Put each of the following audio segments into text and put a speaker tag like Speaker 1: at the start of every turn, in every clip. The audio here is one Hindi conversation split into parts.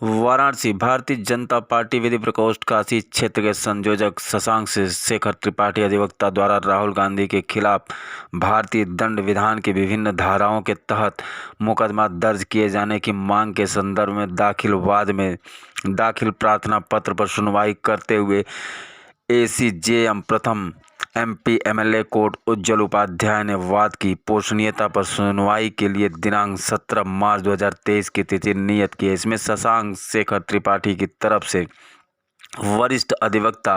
Speaker 1: वाराणसी। भारतीय जनता पार्टी विधि प्रकोष्ठ काशी क्षेत्र के संयोजक शशांक शेखर त्रिपाठी अधिवक्ता द्वारा राहुल गांधी के खिलाफ भारतीय दंड विधान की विभिन्न धाराओं के तहत मुकदमा दर्ज किए जाने की मांग के संदर्भ में दाखिल प्रार्थना पत्र पर सुनवाई करते हुए एसीजेएम प्रथम एमपी एमएलए कोर्ट उज्जवल उपाध्याय ने वाद की पोषणीयता पर सुनवाई के लिए दिनांक 17 मार्च 2023 की तिथि नियत की है। इसमें शशांक शेखर त्रिपाठी की तरफ से वरिष्ठ अधिवक्ता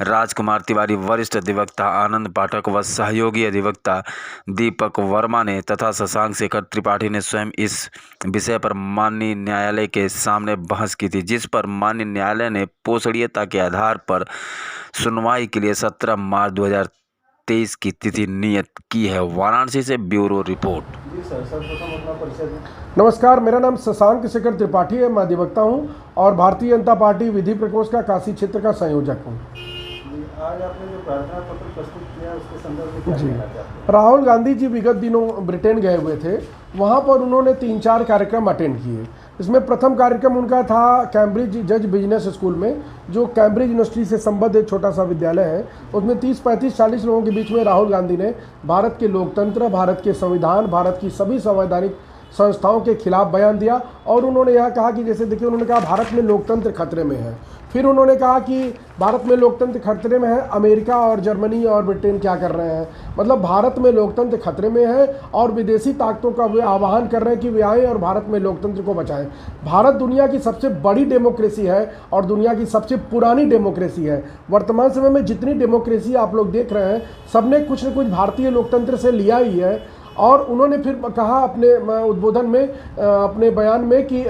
Speaker 1: राजकुमार तिवारी, वरिष्ठ अधिवक्ता आनंद पाठक व सहयोगी अधिवक्ता दीपक वर्मा ने तथा शशांक शेखर त्रिपाठी ने स्वयं इस विषय पर माननीय न्यायालय के सामने बहस की थी, जिस पर माननीय न्यायालय ने पोषणीयता के आधार पर सुनवाई के लिए 17 मार्च 2023 की तिथि नियत की है। वाराणसी से ब्यूरो रिपोर्ट।
Speaker 2: जी सर, सर्वप्रथम अपना परिचय दें।
Speaker 3: नमस्कार, मेरा नाम शशांक शेखर त्रिपाठी है। मैं अधिवक्ता हूं और भारतीय जनता पार्टी विधि प्रकोष्ठ का काशी क्षेत्र का संयोजक हूं।
Speaker 2: आज आपने जो प्रार्थना पत्र प्रस्तुत किया उसके संदर्भ में क्या कहना चाहते हैं?
Speaker 3: राहुल गांधी जी विगत दिनों ब्रिटेन गए हुए थे। वहां पर उन्होंने 3-4 कार्यक्रम अटेंड किए। इसमें प्रथम कार्यक्रम उनका था कैम्ब्रिज जज बिजनेस स्कूल में, जो कैम्ब्रिज यूनिवर्सिटी से संबद्ध एक छोटा सा विद्यालय है। उसमें 30, 35, 40 लोगों के बीच में राहुल गांधी ने भारत के लोकतंत्र, भारत के संविधान, भारत की सभी संवैधानिक संस्थाओं के खिलाफ बयान दिया। और उन्होंने यह कहा कि जैसे देखिए, उन्होंने कहा भारत में लोकतंत्र खतरे में है। फिर उन्होंने कहा कि भारत में लोकतंत्र खतरे में है, अमेरिका और जर्मनी और ब्रिटेन क्या कर रहे हैं, मतलब भारत में लोकतंत्र खतरे में है और विदेशी ताकतों का वे आह्वान कर रहे हैं कि वे आएँ और भारत में लोकतंत्र को बचाएं। भारत दुनिया की सबसे बड़ी डेमोक्रेसी है और दुनिया की सबसे पुरानी डेमोक्रेसी है। वर्तमान समय में जितनी डेमोक्रेसी आप लोग देख रहे हैं, सबने कुछ न कुछ भारतीय लोकतंत्र से लिया ही है। और उन्होंने फिर कहा अपने उद्बोधन में, अपने बयान में कि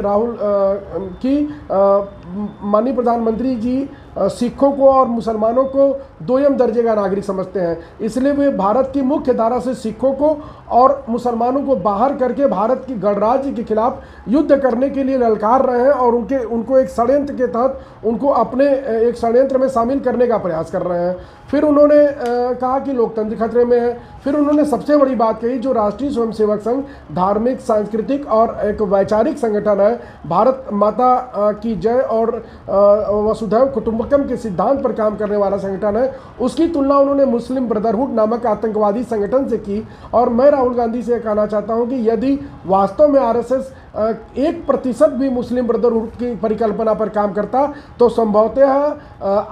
Speaker 3: माननीय प्रधानमंत्री जी सिखों को और मुसलमानों को दोयम दर्जे का नागरिक समझते हैं, इसलिए वे भारत की मुख्य धारा से सिखों को और मुसलमानों को बाहर करके भारत की गणराज्य के खिलाफ युद्ध करने के लिए ललकार रहे हैं और उनको एक षड्यंत्र के तहत उनको अपने एक षड्यंत्र में शामिल करने का प्रयास कर रहे हैं। फिर उन्होंने कहा कि लोकतंत्र खतरे में है। फिर उन्होंने सबसे बड़ी बात कही, जो राष्ट्रीय स्वयंसेवक संघ धार्मिक, सांस्कृतिक और एक वैचारिक संगठन है, भारत माता की जय और वसुधैव कुटुंबकम के सिद्धांत पर काम करने वाला संगठन है, उसकी तुलना उन्होंने मुस्लिम ब्रदरहुड नामक आतंकवादी संगठन से की। और मैं राहुल गांधी से कहना चाहता हूं कि यदि वास्तव में आरएसएस 1% भी मुस्लिम ब्रदरहुड की परिकल्पना पर काम करता तो संभवतः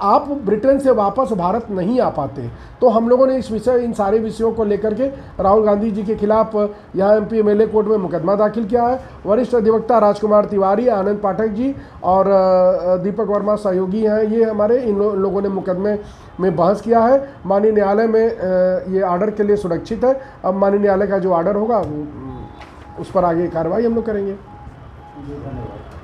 Speaker 3: आप ब्रिटेन से वापस भारत नहीं आ पाते। तो हम लोगों ने इन सारे विषयों को लेकर के राहुल गांधी जी के खिलाफ यहाँ एमपी एमएलए कोर्ट में मुकदमा दाखिल किया है। वरिष्ठ अधिवक्ता राजकुमार तिवारी, आनंद पाठक जी और दीपक वर्मा सहयोगी हैं, ये हमारे इन लोगों ने मुकदमे में बहस किया है। माननीय न्यायालय में ये आर्डर के लिए सुरक्षित है। अब माननीय न्यायालय का जो आर्डर होगा उस पर आगे कार्रवाई हम लोग करेंगे।
Speaker 2: धन्यवाद।